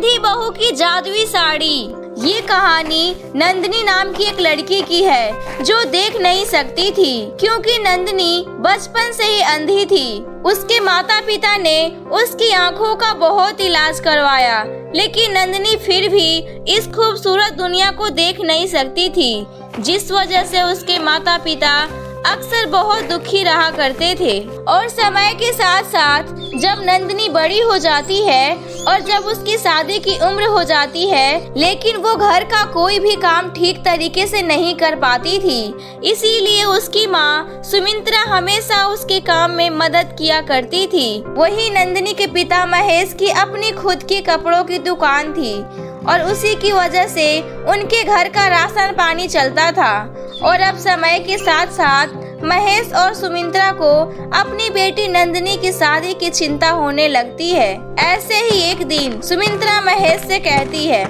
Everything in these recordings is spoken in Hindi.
अंधी बहू की जादुई साड़ी। ये कहानी नंदिनी नाम की एक लड़की की है जो देख नहीं सकती थी क्योंकि नंदिनी बचपन से ही अंधी थी। उसके माता पिता ने उसकी आंखों का बहुत इलाज करवाया, लेकिन नंदिनी फिर भी इस खूबसूरत दुनिया को देख नहीं सकती थी, जिस वजह से उसके माता पिता अक्सर बहुत दुखी रहा करते थे। और समय के साथ साथ जब नंदिनी बड़ी हो जाती है और जब उसकी शादी की उम्र हो जाती है, लेकिन वो घर का कोई भी काम ठीक तरीके से नहीं कर पाती थी, इसीलिए उसकी माँ सुमित्रा हमेशा उसके काम में मदद किया करती थी। वही नंदिनी के पिता महेश की अपनी खुद की कपड़ों की दुकान थी और उसी की वजह से उनके घर का राशन पानी चलता था। और अब समय के साथ साथ महेश और सुमित्रा को अपनी बेटी नंदिनी की शादी की चिंता होने लगती है। ऐसे ही एक दिन सुमित्रा महेश से कहती है,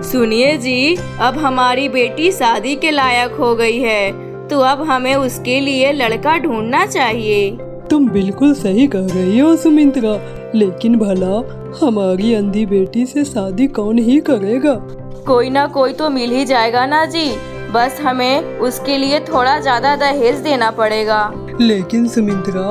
सुनिए जी, अब हमारी बेटी शादी के लायक हो गई है, तो अब हमें उसके लिए लड़का ढूंढना चाहिए। तुम बिल्कुल सही कह रही हो सुमित्रा, लेकिन भला हमारी अंधी बेटी से शादी कौन ही करेगा? कोई ना कोई तो मिल ही जाएगा ना जी, बस हमें उसके लिए थोड़ा ज्यादा दहेज देना पड़ेगा। लेकिन सुमित्रा,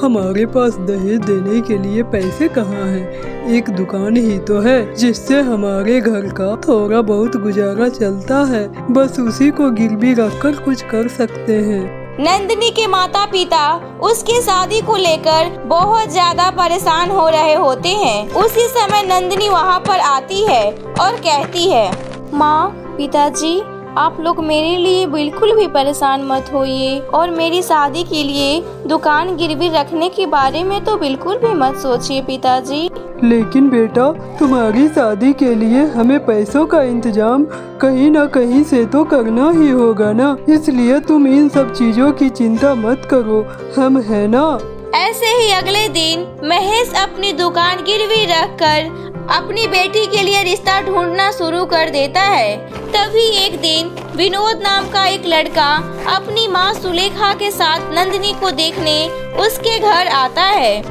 हमारे पास दहेज देने के लिए पैसे कहाँ हैं? एक दुकान ही तो है जिससे हमारे घर का थोड़ा बहुत गुजारा चलता है, बस उसी को गिरवी रखकर कुछ कर सकते हैं। नंदिनी के माता पिता उसकी शादी को लेकर बहुत ज्यादा परेशान हो रहे होते हैं। उसी समय नंदिनी वहाँ पर आती है और कहती है, माँ पिताजी, आप लोग मेरे लिए बिल्कुल भी परेशान मत होइए और मेरी शादी के लिए दुकान गिरवी रखने के बारे में तो बिल्कुल भी मत सोचिए पिताजी। लेकिन बेटा, तुम्हारी शादी के लिए हमें पैसों का इंतजाम कहीं न कहीं से तो करना ही होगा ना, इसलिए तुम इन सब चीजों की चिंता मत करो, हम है ना। ऐसे ही अगले दिन महेश अपनी दुकान गिरवी रखकर अपनी बेटी के लिए रिश्ता ढूंढना शुरू कर देता है। तभी एक दिन विनोद नाम का एक लड़का अपनी माँ सुलेखा के साथ नंदिनी को देखने उसके घर आता है।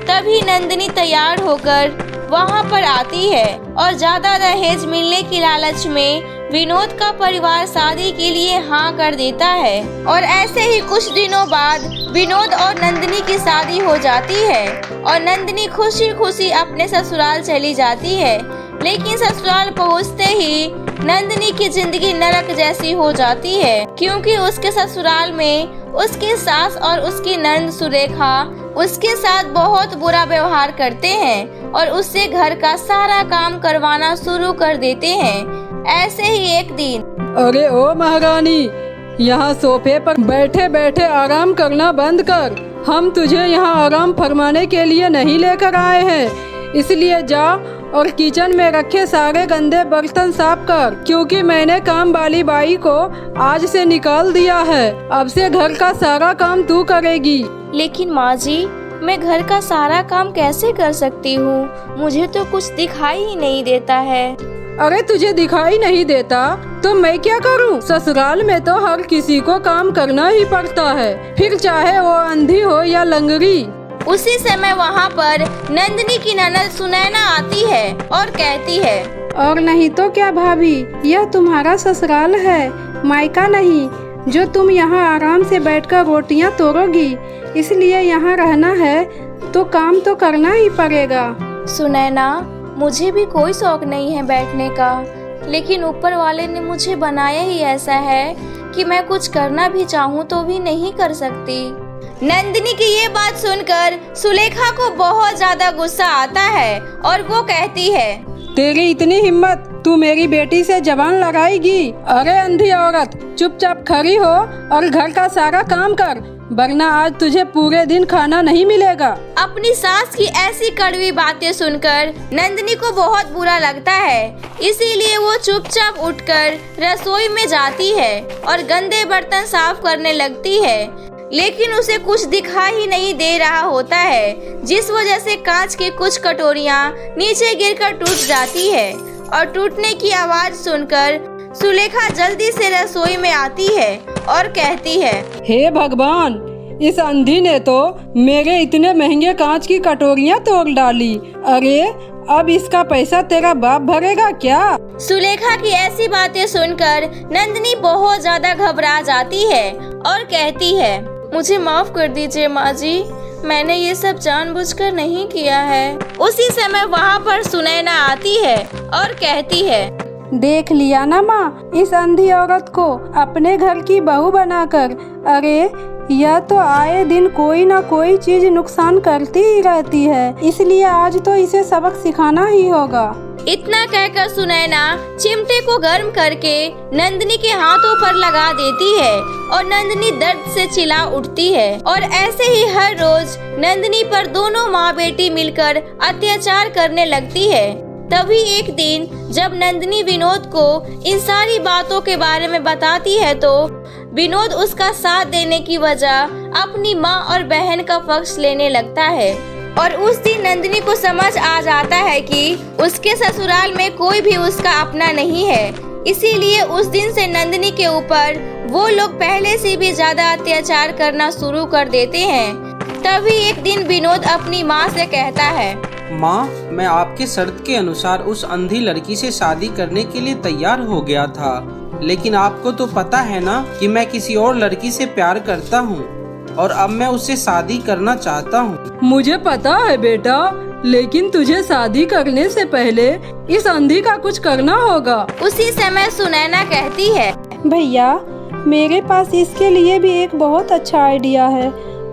तभी नंदिनी तैयार होकर वहाँ पर आती है और ज्यादा दहेज मिलने की लालच में विनोद का परिवार शादी के लिए हाँ कर देता है। और ऐसे ही कुछ दिनों बाद विनोद और नंदिनी की शादी हो जाती है और नंदिनी खुशी खुशी अपने ससुराल चली जाती है। लेकिन ससुराल पहुँचते ही नंदिनी की जिंदगी नरक जैसी हो जाती है, क्योंकि उसके ससुराल में उसकी सास और उसकी नंद सुलेखा उसके साथ बहुत बुरा व्यवहार करते हैं और उससे घर का सारा काम करवाना शुरू कर देते हैं। ऐसे ही एक दिन, अरे ओ महारानी, यहाँ सोफे पर बैठे बैठे आराम करना बंद कर। हम तुझे यहाँ आराम फरमाने के लिए नहीं लेकर आए हैं, इसलिए जा और किचन में रखे सारे गंदे बर्तन साफ कर, क्योंकि मैंने काम वाली बाई को आज से निकाल दिया है। अब से घर का सारा काम तू करेगी। लेकिन माँ जी, मैं घर का सारा काम कैसे कर सकती हूँ? मुझे तो कुछ दिखाई ही नहीं देता है। अरे तुझे दिखाई नहीं देता तो मैं क्या करूं? ससुराल में तो हर किसी को काम करना ही पड़ता है, फिर चाहे वो अंधी हो या लंगड़ी। उसी समय वहाँ पर नंदिनी की ननद सुनैना आती है और कहती है, और नहीं तो क्या भाभी, यह तुम्हारा ससुराल है, मायका नहीं, जो तुम यहाँ आराम से बैठकर रोटियाँ तोड़ोगी, इसलिए यहाँ रहना है तो काम तो करना ही पड़ेगा। सुनैना, मुझे भी कोई शौक नहीं है बैठने का, लेकिन ऊपर वाले ने मुझे बनाया ही ऐसा है कि मैं कुछ करना भी चाहूँ तो भी नहीं कर सकती। नंदिनी की ये बात सुनकर सुलेखा को बहुत ज्यादा गुस्सा आता है और वो कहती है, तेरी इतनी हिम्मत, तू मेरी बेटी से जबान लगाएगी? अरे अंधी औरत, चुपचाप खड़ी हो और घर का सारा काम कर, वरना आज तुझे पूरे दिन खाना नहीं मिलेगा। अपनी सास की ऐसी कड़वी बातें सुनकर नंदिनी को बहुत बुरा लगता है, इसीलिए वो चुपचाप उठकर रसोई में जाती है और गंदे बर्तन साफ करने लगती है। लेकिन उसे कुछ दिखाई ही नहीं दे रहा होता है, जिस वजह से कांच की कुछ कटोरियाँ नीचे गिरकर टूट जाती है और टूटने की आवाज सुनकर सुलेखा जल्दी से रसोई में आती है और कहती है, हे भगवान, इस अंधी ने तो मेरे इतने महंगे कांच की कटोरियाँ तोड़ डाली। अरे अब इसका पैसा तेरा बाप भरेगा क्या? सुलेखा की ऐसी बातें सुनकर नंदिनी बहुत ज्यादा घबरा जाती है और कहती है, मुझे माफ कर दीजिए माँ जी, मैंने ये सब जानबूझकर नहीं किया है। उसी समय वहाँ पर सुनैना आती है और कहती है, देख लिया ना माँ, इस अंधी औरत को अपने घर की बहू बनाकर। अरे यह तो आए दिन कोई ना कोई चीज नुकसान करती ही रहती है, इसलिए आज तो इसे सबक सिखाना ही होगा। इतना कहकर सुनैना चिमटे को गर्म करके नंदिनी के हाथों पर लगा देती है और नंदिनी दर्द से चिल्ला उठती है। और ऐसे ही हर रोज नंदिनी पर दोनों माँ बेटी मिलकर अत्याचार करने लगती है। तभी एक दिन जब नंदिनी विनोद को इन सारी बातों के बारे में बताती है तो विनोद उसका साथ देने की वजह अपनी माँ और बहन का पक्ष लेने लगता है। और उस दिन नंदिनी को समझ आ जाता है कि उसके ससुराल में कोई भी उसका अपना नहीं है, इसीलिए उस दिन से नंदिनी के ऊपर वो लोग पहले से भी ज्यादा अत्याचार करना शुरू कर देते हैं। तभी एक दिन विनोद अपनी माँ से कहता है, माँ, मैं आपके शर्त के अनुसार उस अंधी लड़की से शादी करने के लिए तैयार हो गया था, लेकिन आपको तो पता है ना कि मैं किसी और लड़की से प्यार करता हूँ और अब मैं उससे शादी करना चाहता हूँ। मुझे पता है बेटा, लेकिन तुझे शादी करने से पहले इस अंधी का कुछ करना होगा। उसी समय सुनैना कहती है, भैया मेरे पास इसके लिए भी एक बहुत अच्छा आइडिया है,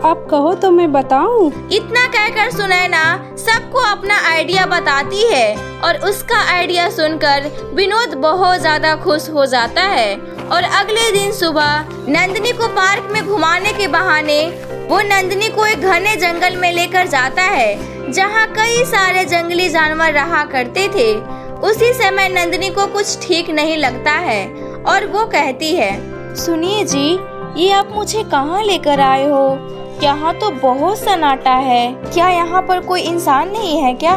आप कहो तो मैं बताऊं? इतना कहकर सुनैना सबको अपना आइडिया बताती है और उसका आइडिया सुनकर विनोद बहुत ज्यादा खुश हो जाता है। और अगले दिन सुबह नंदिनी को पार्क में घुमाने के बहाने वो नंदिनी को एक घने जंगल में लेकर जाता है, जहाँ कई सारे जंगली जानवर रहा करते थे। उसी समय नंदिनी को कुछ ठीक नहीं लगता है और वो कहती है, सुनिए जी, ये आप मुझे कहाँ लेकर आए हो? यहाँ तो बहुत सन्नाटा है, क्या यहाँ पर कोई इंसान नहीं है क्या?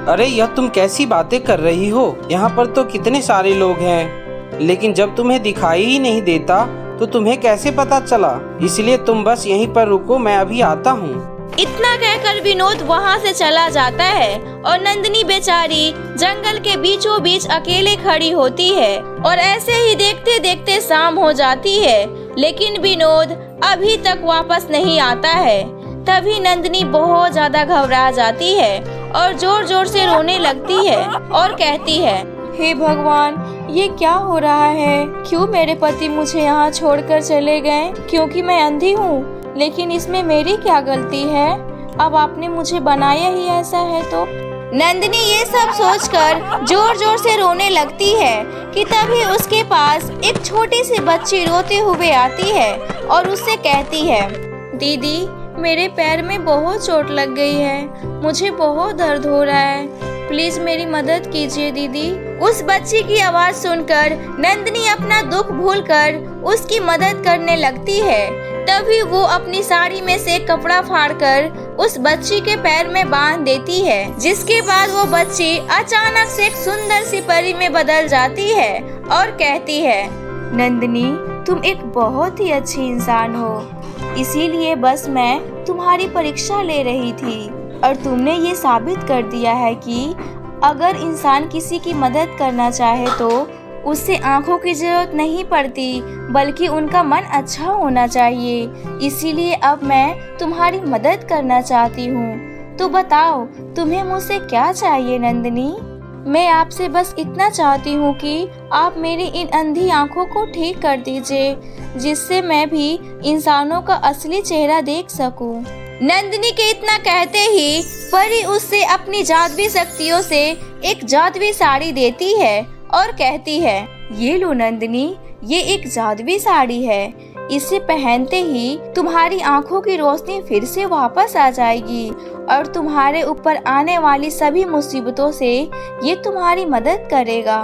अरे यह तुम कैसी बातें कर रही हो? यहाँ पर तो कितने सारे लोग हैं, लेकिन जब तुम्हें दिखाई ही नहीं देता तो तुम्हें कैसे पता चला? इसलिए तुम बस यहीं पर रुको, मैं अभी आता हूँ। इतना कहकर विनोद वहाँ से चला जाता है और नंदिनी बेचारी जंगल के बीचों बीच अकेले खड़ी होती है। और ऐसे ही देखते देखते शाम हो जाती है, लेकिन विनोद अभी तक वापस नहीं आता है। तभी नंदिनी बहुत ज्यादा घबरा जाती है और जोर जोर से रोने लगती है और कहती है, हे भगवान, ये क्या हो रहा है? क्यों मेरे पति मुझे यहाँ छोड़कर चले गए? क्योंकि मैं अंधी हूँ, लेकिन इसमें मेरी क्या गलती है? अब आपने मुझे बनाया ही ऐसा है तो। नंदिनी ये सब सोचकर जोर जोर से रोने लगती है कि तभी उसके पास एक छोटी सी बच्ची रोते हुए आती है और उससे कहती है, दीदी मेरे पैर में बहुत चोट लग गई है, मुझे बहुत दर्द हो रहा है, प्लीज मेरी मदद कीजिए दीदी। उस बच्ची की आवाज सुनकर नंदिनी अपना दुख भूलकर उसकी मदद करने लगती है। तभी वो अपनी साड़ी में से कपड़ा फाड़कर उस बच्ची के पैर में बांध देती है, जिसके बाद वो बच्ची अचानक से एक सुंदर सी परी में बदल जाती है और कहती है, नंदिनी तुम एक बहुत ही अच्छी इंसान हो, इसीलिए बस मैं तुम्हारी परीक्षा ले रही थी और तुमने ये साबित कर दिया है कि अगर इंसान किसी की मदद करना चाहे तो उससे आंखों की जरूरत नहीं पड़ती, बल्कि उनका मन अच्छा होना चाहिए। इसीलिए अब मैं तुम्हारी मदद करना चाहती हूँ। तो बताओ तुम्हें मुझसे क्या चाहिए नंदिनी? मैं आपसे बस इतना चाहती हूँ कि आप मेरी इन अंधी आंखों को ठीक कर दीजिए, जिससे मैं भी इंसानों का असली चेहरा देख सकूं। नंदिनी के इतना कहते ही परी उससे अपनी जादुई शक्तियों से एक जादुई साड़ी देती है और कहती है, ये लो नंदिनी, ये एक जादुई साड़ी है, इसे पहनते ही तुम्हारी आंखों की रोशनी फिर से वापस आ जाएगी और तुम्हारे ऊपर आने वाली सभी मुसीबतों से ये तुम्हारी मदद करेगा।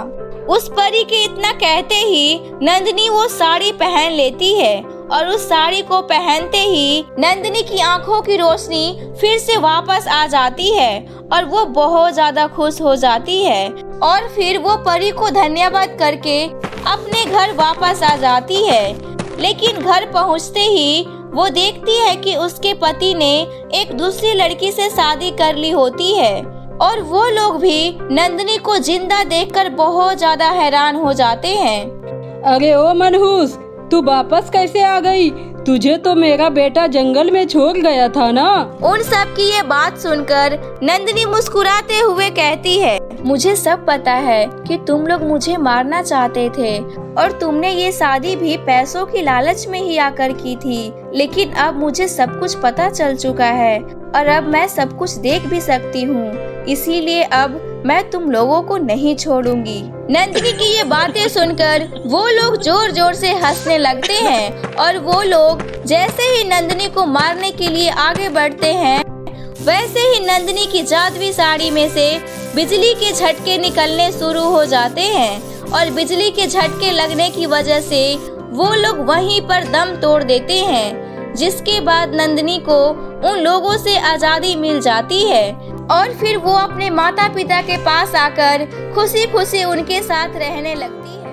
उस परी के इतना कहते ही नंदिनी वो साड़ी पहन लेती है और उस साड़ी को पहनते ही नंदिनी की आंखों की रोशनी फिर से वापस आ जाती है और वो बहुत ज्यादा खुश हो जाती है। और फिर वो परी को धन्यवाद करके अपने घर वापस आ जाती है। लेकिन घर पहुंचते ही वो देखती है कि उसके पति ने एक दूसरी लड़की से शादी कर ली होती है। और वो लोग भी नंदिनी को जिंदा देखकर बहुत ज्यादा हैरान हो जाते हैं। अरे ओ मनहूस, तू वापस कैसे आ गई? तुझे तो मेरा बेटा जंगल में छोड़ गया था ना। उन सब की ये बात सुनकर नंदिनी मुस्कुराते हुए कहती है, मुझे सब पता है कि तुम लोग मुझे मारना चाहते थे और तुमने ये शादी भी पैसों की लालच में ही आकर की थी, लेकिन अब मुझे सब कुछ पता चल चुका है और अब मैं सब कुछ देख भी सकती हूँ, इसीलिए अब मैं तुम लोगों को नहीं छोड़ूंगी। नंदिनी की ये बातें सुनकर वो लोग जोर जोर से हंसने लगते हैं और वो लोग जैसे ही नंदिनी को मारने के लिए आगे बढ़ते हैं, वैसे ही नंदिनी की जादुई साड़ी में से बिजली के झटके निकलने शुरू हो जाते हैं और बिजली के झटके लगने की वजह से वो लोग वहीं पर दम तोड़ देते हैं, जिसके बाद नंदिनी को उन लोगों से आजादी मिल जाती है और फिर वो अपने माता पिता के पास आकर खुशी खुशी उनके साथ रहने लगती है।